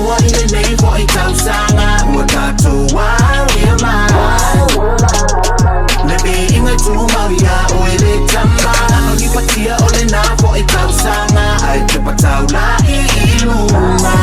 tua ile nei fo I kau sanga ua katoa ia mai Lebi inga tu mawia o ele tamba Nano ni patia ole na fo I kau sanga Ai te patau la I ilunga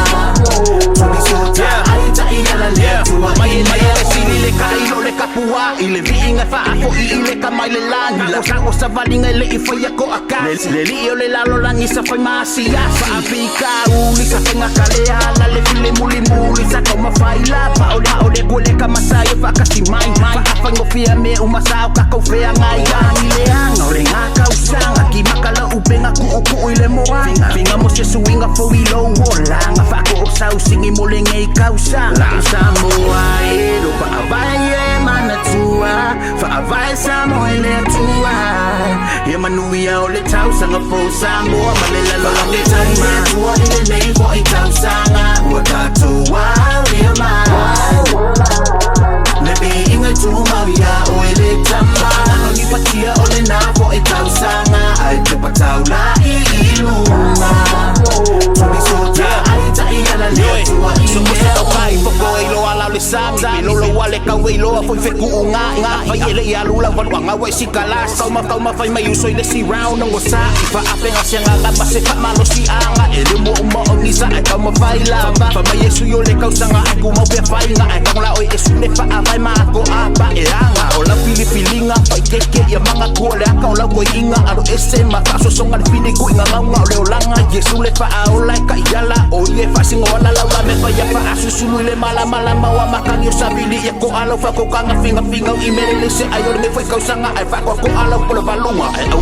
Tuni sota ai ta iala le tua Mai ele sili le ka ilo le kapua Ile vi inga fa afo I ile ka mai le lani La sango sa valinga ile I fai ako akas Le li o le lalo langi sa fai masia Fa apika uli sa fenga kalea La le file muli muli sa kau mafaila Pa ole kule ka masaya fa kasi mai Fa afai ngofia me umasao ka kau fea ngai Gangi leanga ole nga kau sanga Ki makala upenga ku ile moanga Finga mo se suinga fo ilo wolanga Fa ko osau singi mole ngei kau sanga Samoa e lupa abaye mana tua Fa abaye Samoa ele tua Ia manuia ole tau sanga fo Samoa Malela lolang le taima Tua ile nei fo I kau sanga Ua katoa ia mai Lebi inga tu mawia o ele tamba Nano ni patia ole na fo I kau sanga Ai te patau la I ilunga Tuni sota ai ta iala le tua I Tau kai foko I loa lau le sanga I lolo wale kau I loa foi feku unga Fai ele I alula waluanga wai si kalas Kau ma fai mai usoi le si round Nongo sa I fa apenga sianga gaba se fa malo si anga Ele mo uma o nisa ai kau ma fai lava Fa mai esu yo le kau sanga ai ku mau pia fai nga Ai kau la oi esu le fa avai ma ako apa e anga O la filipilinga fai keke ia manga kua le aka o lau koi inga Aro ese ma kaso songa le fini ku inga ngaunga o leo langa Yesu le fa aolai ka iala O ie fa singo ala laula me fa ia fa asusulu le mala mawa makangi o sabili ia ko alau fa ko kanga finga o imele le se ayo le me fai kau sanga ai fa ko alau ko le valunga ai au